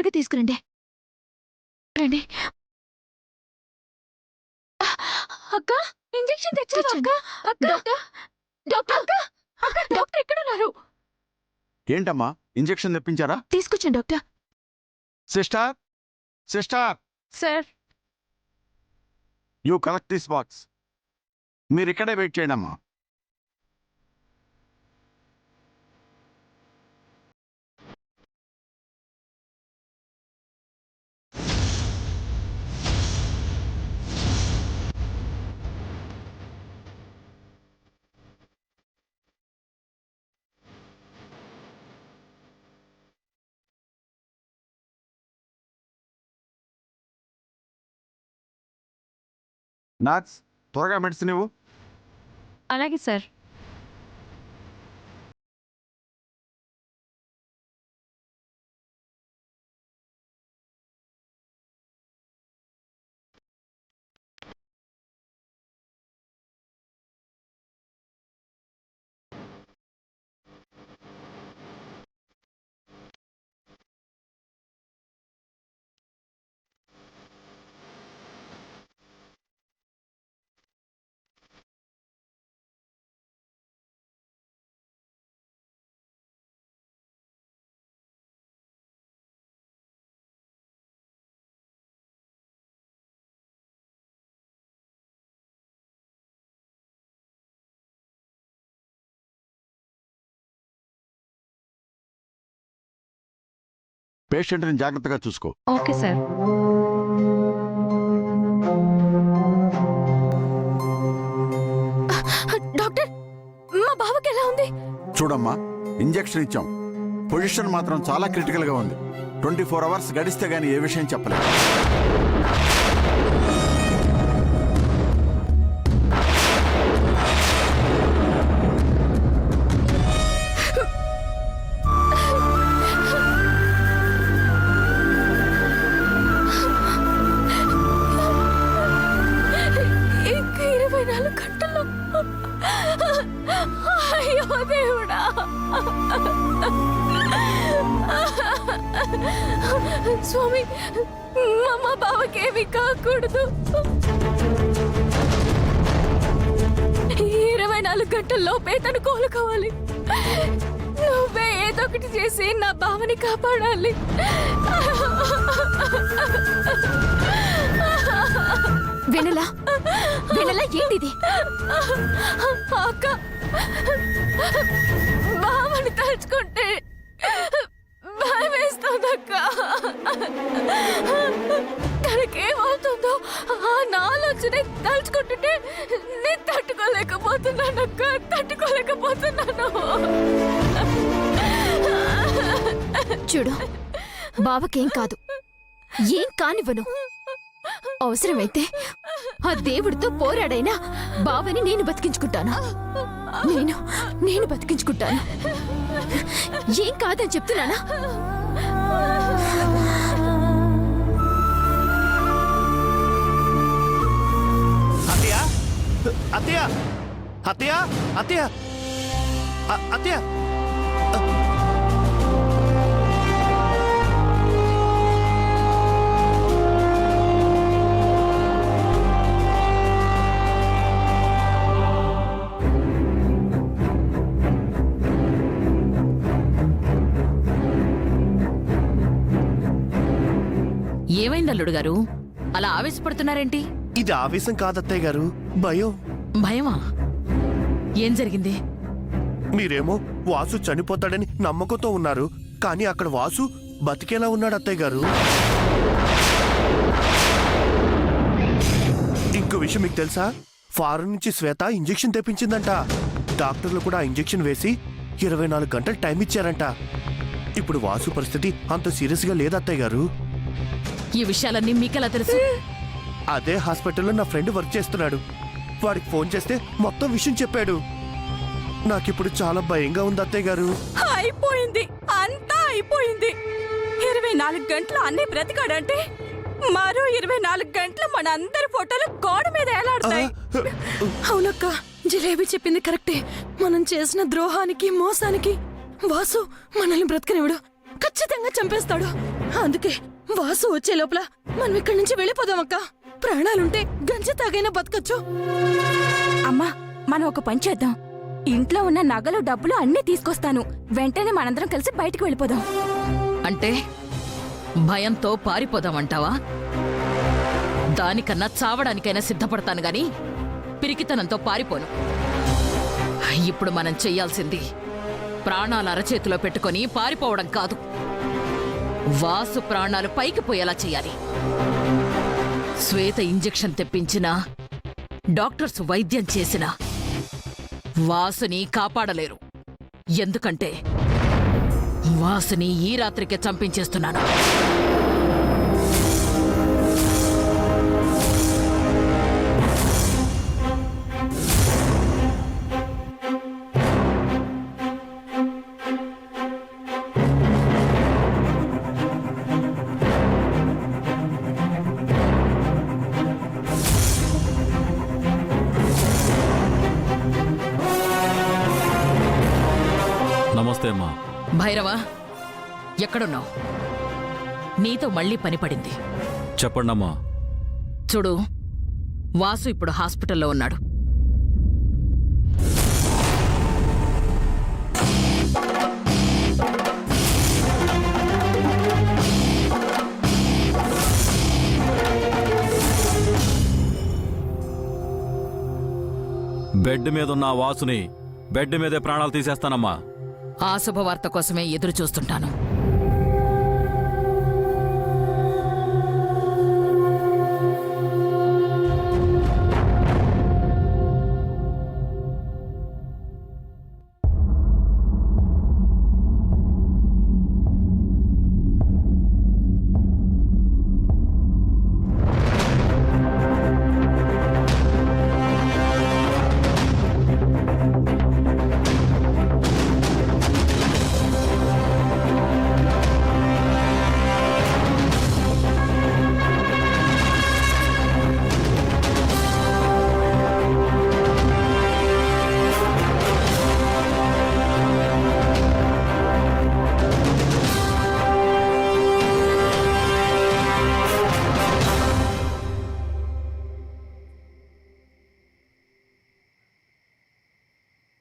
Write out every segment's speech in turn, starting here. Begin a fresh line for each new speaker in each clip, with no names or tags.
తొందరగా తీసుకురండి. రండి. అక్క, ఇంజెక్షన్ తెచ్చారు అక్క. అక్క, డాక్టర్ డాక్టర్ ఎక్కడున్నారు?
ఏంటమ్మా, ఇంజెక్షన్ తెప్పించారా?
తీసుకొచ్చాను doctor.
Sister, sister,
sir.
You collect this box. మీరు ఇక్కడే వెయిట్ చేయండి అమ్మా. నర్స్, త్వరగా మెడిసిన్ ఇవ్వు.
అలాగే సార్.
పేషెంట్ని జాగ్రత్తగా చూసుకో.
Okay sir. డాక్టర్, మా బావకి ఎలా ఉంది?
చూడమ్మా, ఇంజెక్షన్ ఇచ్చాం. పొజిషన్ మాత్రం చాలా క్రిటికల్గా ఉంది. 24 అవర్స్ గడిస్తే గానీ ఏ విషయం చెప్పలేదు.
ఇంకా 24 గంటల్లో. అయ్యో దేవుడా. స్వామి, మా బావకేమీ కాకూడదు. 24 గంటల్లోపే తను కోలుకోవాలి. నువ్వే ఏదో ఒకటి చేసి నా బావని కాపాడాలి. వెనలా, వెనలా, ఏంటిది? అక్క, బావని తలుచుకుంటే భయం వేస్తుందక్క. తనకేమవుతుందో ఆ నాలోచనే తలుచుకుంటుంటే నేను తట్టుకోలేకపోతున్నానక్క, తట్టుకోలేకపోతున్నాను. చూడు, బావకేం కాదు, ఏం కానివ్వను. అవసరమైతే ఆ దేవుడితో పోరాడైనా బావని నేను బతికించుకుంటాను. నేను బతికించుకుంటాను. ఏం కాదని చెప్తున్నానా?
అత్తయ్య, అత్తయ్య, అత్తయ్య, అత్తయ్య, అత్తయ్య.
ఏమైంది అల్లుడు గారు, అలా ఆవేశపడుతున్నారేంటి?
ఇది ఆవేశం కాదత్తయ్య గారు, భయం.
భయమా? ఏం జరిగింది?
మీరేమో వాసు చనిపోతాడని నమ్మకంతో ఉన్నారు, కానీ అక్కడ వాసు బతికేలా ఉన్నాడు అత్తయ్య గారు. ఇంకో విషయం మీకు తెలుసా? ఫారెన్ నుంచి శ్వేత ఇంజెక్షన్ తెప్పించిందంట. డాక్టర్లు కూడా ఆ ఇంజెక్షన్ వేసి 24 గంటలు టైం ఇచ్చారంట. ఇప్పుడు వాసు పరిస్థితి అంత సీరియస్ గా లేదు అత్తయ్య గారు.
ఈ విషయాలన్నీ మీకెలా తెలుసు?
అదే హాస్పిటల్లో నా ఫ్రెండ్ వర్క్ చేస్తున్నాడు. వాడికి ఫోన్ చేస్తే మొత్తం విషయం చెప్పాడు. నాకిప్పుడు చాలా భయంగా ఉంది అత్తయ్య గారు.
అయిపోయింది, అంతా అయిపోయింది. 24 గంటలు అన్నీ బ్రతికాడంటే మరో 24 గంటలు మనందరి ఫోటోలు గోడ మీద ఏలాడతాయి. అవునక్క, జిలేబీ చెప్పింది కరెక్టే. మనం చేసిన ద్రోహానికి, మోసానికి వాసు మనల్ని బ్రతకనివ్వడు, ఖచ్చితంగా చంపేస్తాడు. అందుకే వాసు వచ్చే లోపల మనం ఇక్కడి నుంచి వెళ్ళిపోదాం అక్క. ప్రాణాలుంటే గంజి తాగైనా బతకచ్చు. అమ్మా, మనం ఒక పని చేద్దాం. ఇంట్లో ఉన్న నగలు డబ్బులు అన్నీ తీసుకొస్తాను. వెంటనే మనందరం కలిసి బయటికి వెళ్ళిపోదాం.
అంటే భయంతో పారిపోదామంటావా? దానికన్నా చావడానికైనా సిద్ధపడతాను గాని పిరికితనంతో పారిపోను. ఇప్పుడు మనం చెయ్యాల్సింది ప్రాణాలు అరచేతిలో పెట్టుకొని పారిపోవడం కాదు, వాసు ప్రాణాలు పైకి పోయేలా చెయ్యాలి. శ్వేత ఇంజెక్షన్ తెప్పించినా, డాక్టర్స్ వైద్యం చేసినా వాసుని కాపాడలేరు. ఎందుకంటే వాసుని ఈ రాత్రికే చంపించేస్తున్నాను.
నమస్తే అమ్మా.
భైరవా, ఎక్కడున్నావు? నీతో మళ్ళీ పని పడింది.
చెప్పండమ్మా.
చూడు, వాసు ఇప్పుడు హాస్పిటల్లో ఉన్నాడు.
బెడ్ మీద ఉన్న ఆ వాసుని బెడ్ మీదే ప్రాణాలు తీసేస్తానమ్మా.
ఆ శుభవార్త కోసమే ఎదురు చూస్తుంటాను.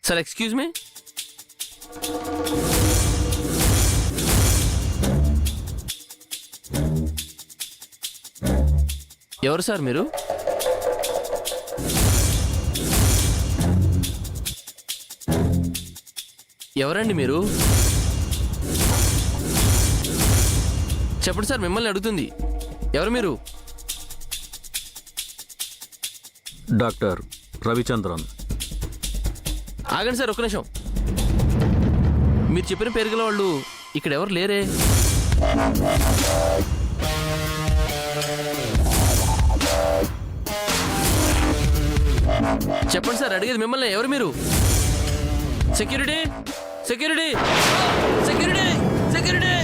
Sir, excuse me. ఎవరు సార్ మీరు? ఎవరండి మీరు? చెప్పండి సార్, మిమ్మల్ని అడుగుతుంది. ఎవరు మీరు?
డాక్టర్ రవిచంద్రన్.
ఆగండి సార్, ఒక్క నిమిషం. మీరు చెప్పిన పేరు గల వాళ్ళు ఇక్కడ ఎవరు లేరే? చెప్పండి సార్, అడిగేది మిమ్మల్ని. ఎవరు మీరు? Security, security, security, security,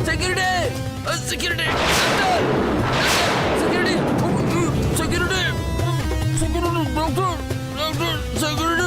security, security, security, security, security, doctor, doctor, security.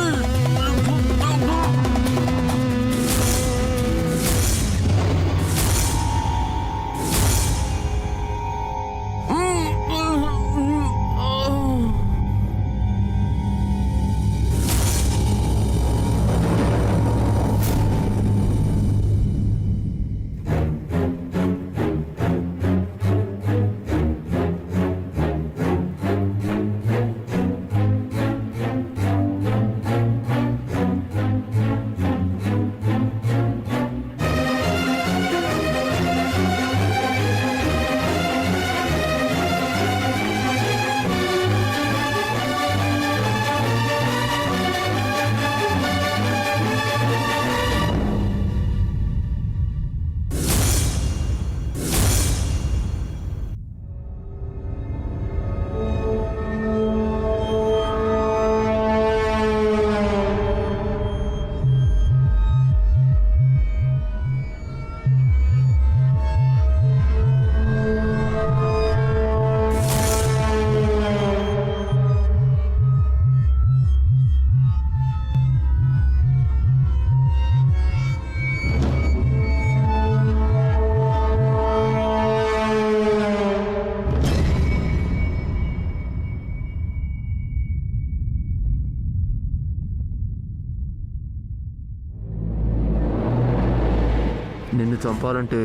చంపాలంటే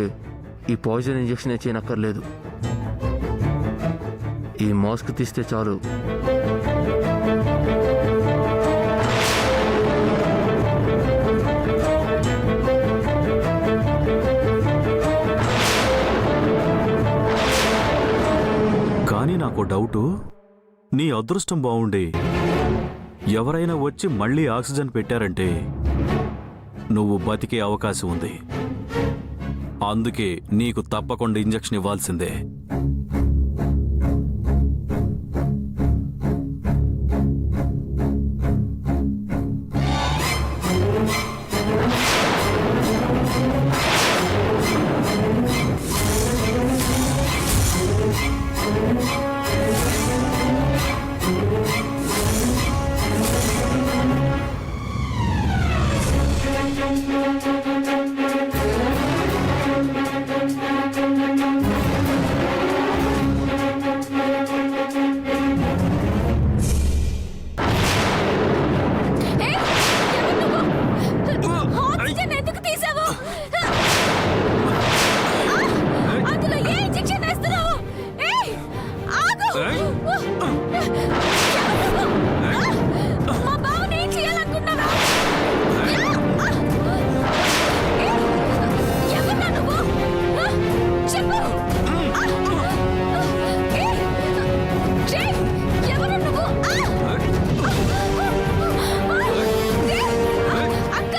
ఈ పాయిజన్ ఇంజెక్షన్ చేయనక్కర్లేదు. ఈ మాస్క్ తీస్తే చాలు.
కానీ నాకు డౌటు, నీ అదృష్టం బాగుండి ఎవరైనా వచ్చి మళ్ళీ ఆక్సిజన్ పెట్టారంటే నువ్వు బతికే అవకాశం ఉంది. అందుకే నీకు తప్పకుండా ఇంజెక్షన్ ఇవ్వాల్సిందే.
ఆక్సిజన్ ఎందుకు తీసావు? అందులో ఏ ఇంజెక్షన్ వేస్తున్నావు? ఏయ్, ఆగు! మా బావని ఏం చేయాలనుకున్నారా? ఎవరు నువ్వు? చెప్పు. ఎవరు నువ్వు? అక్క!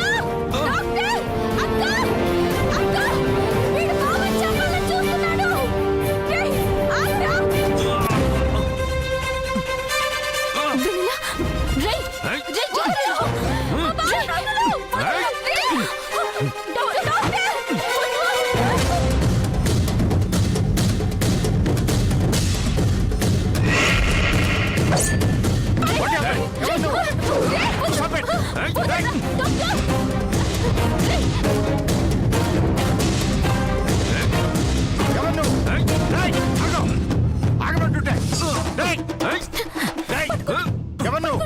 డాక్టర్! అక్క! అక్క! వీడు బావని చంపాలని చూస్తున్నాడు. ఆగ్రా!
ఆగమంటుంటే ఎవరు నువ్వు?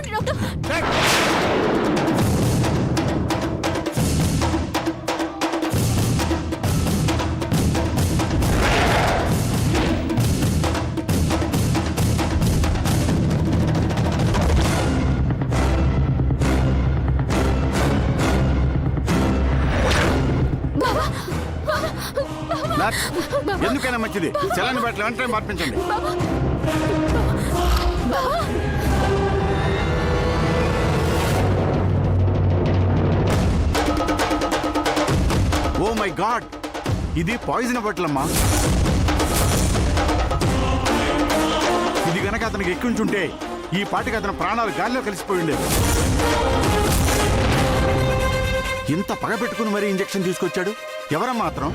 నర్స్, ఎందుకైనా మంచిది చలని బట్టలు వెంటనే మార్పించండి. ఓ మై గాడ్, ఇది పాయిజన్ బట్టలమ్మా. ఇది గనక అతనికి ఎక్కించుంటే ఈ పాటికి అతని ప్రాణాలు గాలిలో కలిసిపోయి ఉండేది. ఇంత పగ పెట్టుకుని మరీ ఇంజెక్షన్ తీసుకొచ్చాడు. ఎవరమ్మా మాత్రం?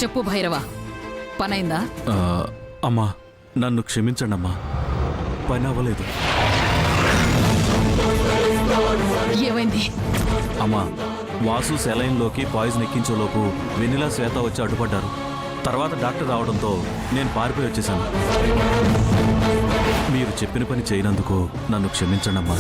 చెప్పు భైరవ, పనైందా?
అమ్మా, నన్ను క్షమించండి అమ్మా, పని అవ్వలేదు.
ఏమైంది?
అమ్మా, వాసు సెలైన్లోకి పాయిజన్ ఎక్కించేలోపు వెనిలా శ్వేత వచ్చి అడ్డుపడ్డారు. తర్వాత డాక్టర్ రావడంతో నేను పారిపోయి వచ్చేసాను. మీరు చెప్పిన పని చేయనందుకు నన్ను క్షమించండి అమ్మా.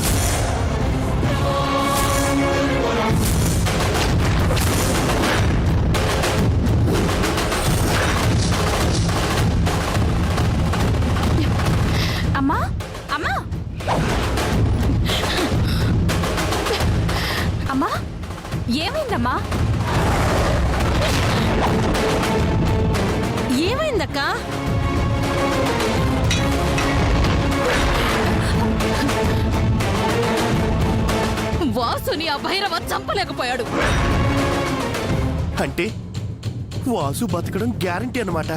అమ్మా అమ్మా అమ్మా, ఏమైందమ్మా? ఏమైందక్క?
వాసుని ఆ భైరవ చంపలేకపోయాడు.
అంటే వాసు బతకడం గ్యారంటీ అన్నమాట.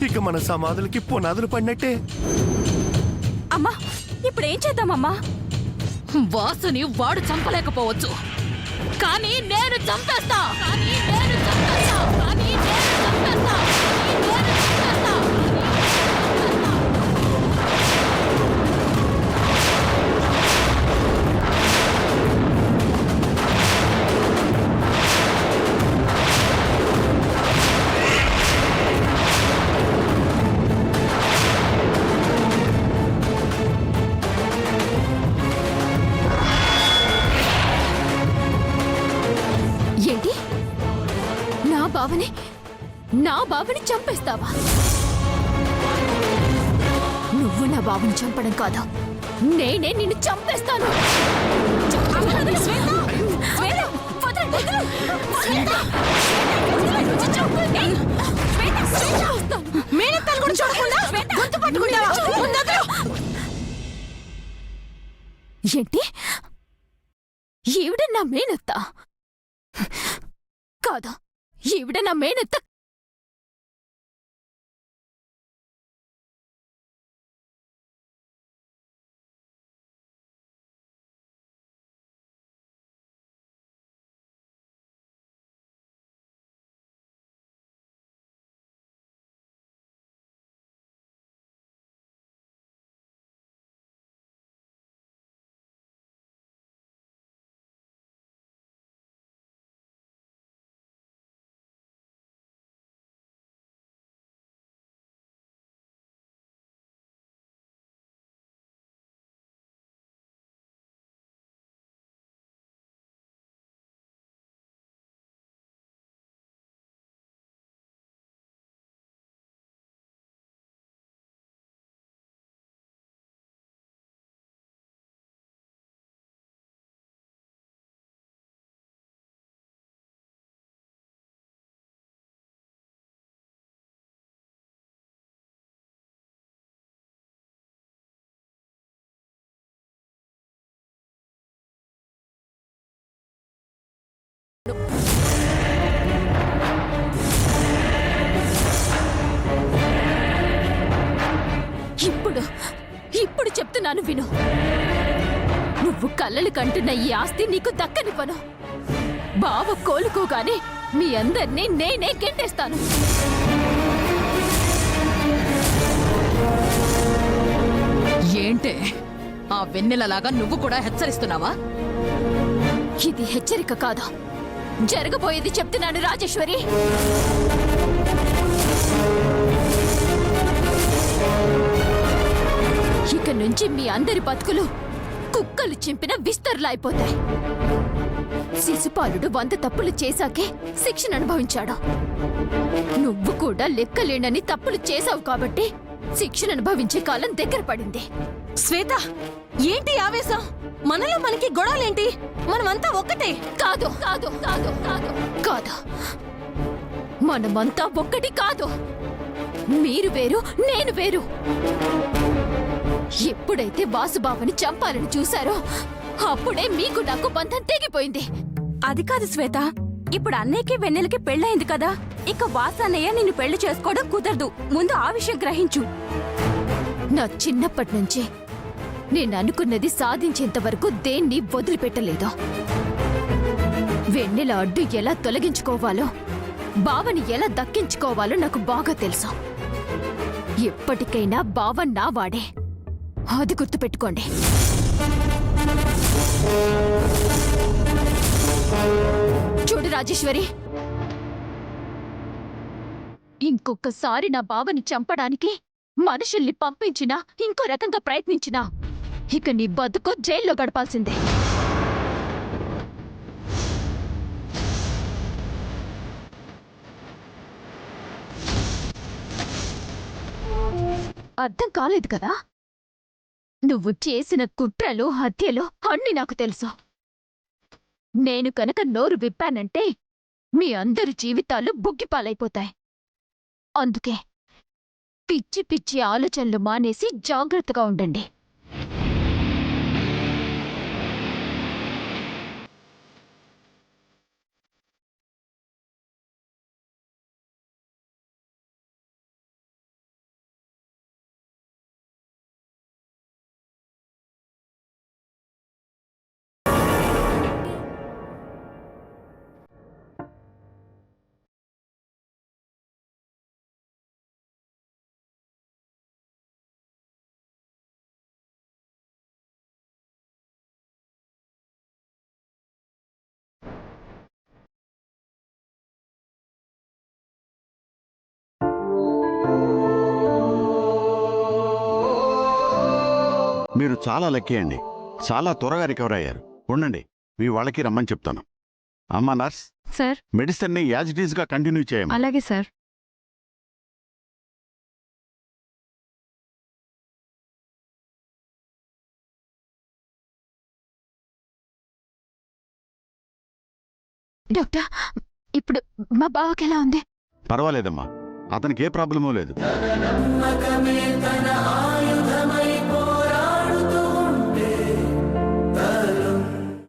ఇక మన సమాధులకి పునాదులు పడినట్టే.
అమ్మా, ఇప్పుడు ఏం చేద్దామమ్మా?
వాసుని వాడు చంపలేకపోవచ్చు, కానీ నేను చంపేస్తా. కానీ నేను చంపేస్తా. కానీ నేను చంపేస్తా. కానీ నేను చంపేస్తా.
బాబుని చంపేస్తావా? నువ్వు నా బాబుని చంపడం కాదు, నేనే నిన్ను చంపేస్తాను.
మేనత్తలు కూడా చూడకుండా గొంతు పట్టుకుంటావా?
ఏంటి? ఈవిడ నా మేనత్త కాదు, ఈవిడ నా మేనత్త. ఇప్పుడు చెప్తున్నాను విను. నువ్వు కళ్ళలు కంటున్న ఈ ఆస్తి నీకు దక్కనివ్వను. బావ కోలుకోగానే మీ అందర్నీ నేనే గెంటేస్తాను.
ఏంటే ఆ వెన్నెలలాగా నువ్వు కూడా హెచ్చరిస్తున్నావా?
ఇది హెచ్చరిక కాదు, జరగబోయేది చెప్తున్నాను రాజేశ్వరి. ఇక నుంచి మీ అందరి బతుకులు కుక్కలు చింపిన విస్తర్లాయిపోతాయి. శిశుపాలుడు 100 తప్పులు చేశాకే శిక్షణ అనుభవించాడు. నువ్వు కూడా లెక్కలేనని తప్పులు చేశావు కాబట్టి శిక్షణ అనుభవించే కాలం దగ్గర పడింది.
శ్వేత, ఏంటి ఆవేశం? మనలో మనకి గొడవలేంటి? మనమంతా ఒక్కటే.
కాదు కాదు కాదు కాదు కాదు, మనమంతా ఒక్కటి కాదు. మీరు వేరు, నేను వేరు. ఎప్పుడైతే వాసుబాబుని చంపాలని చూశారో అప్పుడే మీకు నాకు బంధం తెగిపోయింది.
అది కాదు శ్వేత, ఇప్పుడు అన్నయ్యకి వెన్నెలకి పెళ్ళయింది కదా, ఇక వాసన్నయ్య నిన్ను పెళ్లి చేసుకోవడం కుదరదు. ముందు ఆ విషయం గ్రహించు.
నా చిన్నప్పటి నుంచి నేను అనుకున్నది సాధించేంత వరకు దేన్ని వదిలిపెట్టలేదు. వెన్నెల అడ్డు ఎలా తొలగించుకోవాలో, బావని ఎలా దక్కించుకోవాలో నాకు బాగా తెలుసు. ఎప్పటికైనా బావ నా వాడే, అది గుర్తుపెట్టుకోండి. చూడు రాజేశ్వరి, ఇంకొకసారి నా బావని చంపడానికి మనుషుల్ని పంపించినా, ఇంకో రకంగా ప్రయత్నించినా ఇక నీ బతుకు జైల్లో గడపాల్సిందే. అర్థం కాలేదు కదా? నువ్వు చేసిన కుట్రలు, హత్యలు అన్నీ నాకు తెలుసు. నేను కనుక నోరు విప్పానంటే మీ అందరి జీవితాలు బుగ్గిపాలైపోతాయి. అందుకే పిచ్చి పిచ్చి ఆలోచనలు మానేసి జాగ్రత్తగా ఉండండి.
మీరు చాలా లక్కీ అండి. చాలా త్వరగా రికవర్ అయ్యారు. ఉండండి, మీ వాళ్ళకి రమ్మని చెప్తాను. అమ్మా నర్స్,
సార్.
మెడిసిన్ని యాజ్ ఇట్ ఈస్గా కంటిన్యూ చేయమా.
అలాగే సార్.
డాక్టర్ ఇప్పుడు మా బావకి ఎలా ఉంది?
పర్వాలేదమ్మా, అతనికి ఏ ప్రాబ్లమూ లేదు.